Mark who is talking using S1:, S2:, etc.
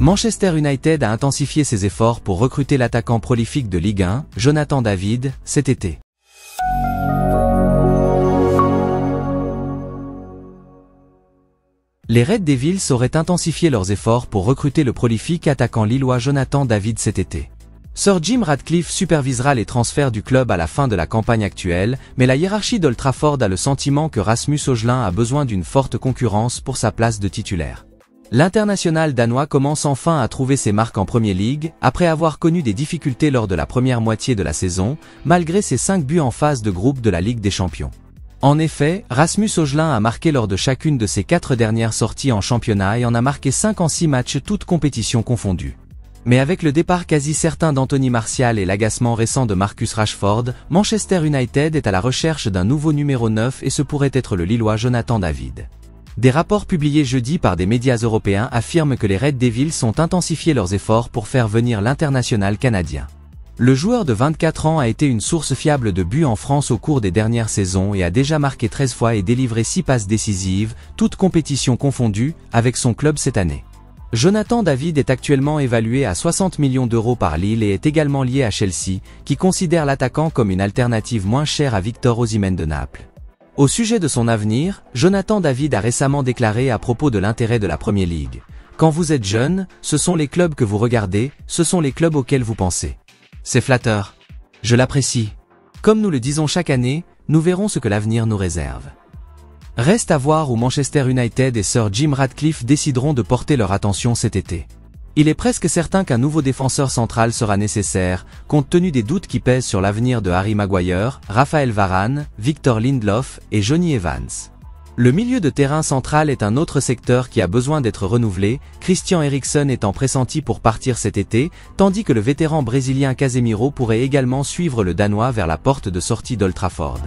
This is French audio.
S1: Manchester United a intensifié ses efforts pour recruter l'attaquant prolifique de Ligue 1, Jonathan David, cet été. Les Red Devils auraient intensifié leurs efforts pour recruter le prolifique attaquant lillois Jonathan David cet été. Sir Jim Ratcliffe supervisera les transferts du club à la fin de la campagne actuelle, mais la hiérarchie d'Old Trafford a le sentiment que Rasmus Højlund a besoin d'une forte concurrence pour sa place de titulaire. L'international danois commence enfin à trouver ses marques en Premier League, après avoir connu des difficultés lors de la première moitié de la saison, malgré ses 5 buts en phase de groupe de la Ligue des Champions. En effet, Rasmus Højlund a marqué lors de chacune de ses 4 dernières sorties en championnat et en a marqué 5 en 6 matchs toutes compétitions confondues. Mais avec le départ quasi certain d'Anthony Martial et l'agacement récent de Marcus Rashford, Manchester United est à la recherche d'un nouveau numéro 9 et ce pourrait être le Lillois Jonathan David. Des rapports publiés jeudi par des médias européens affirment que les Red Devils ont intensifié leurs efforts pour faire venir l'international canadien. Le joueur de 24 ans a été une source fiable de buts en France au cours des dernières saisons et a déjà marqué 13 fois et délivré 6 passes décisives, toutes compétitions confondues, avec son club cette année. Jonathan David est actuellement évalué à 60 millions d'euros par Lille et est également lié à Chelsea, qui considère l'attaquant comme une alternative moins chère à Victor Osimhen de Naples. Au sujet de son avenir, Jonathan David a récemment déclaré à propos de l'intérêt de la Premier League. Quand vous êtes jeune, ce sont les clubs que vous regardez, ce sont les clubs auxquels vous pensez. C'est flatteur. Je l'apprécie. Comme nous le disons chaque année, nous verrons ce que l'avenir nous réserve. Reste à voir où Manchester United et Sir Jim Ratcliffe décideront de porter leur attention cet été. Il est presque certain qu'un nouveau défenseur central sera nécessaire, compte tenu des doutes qui pèsent sur l'avenir de Harry Maguire, Raphaël Varane, Victor Lindelof et Jonny Evans. Le milieu de terrain central est un autre secteur qui a besoin d'être renouvelé, Christian Eriksen étant pressenti pour partir cet été, tandis que le vétéran brésilien Casemiro pourrait également suivre le Danois vers la porte de sortie d'Old Trafford.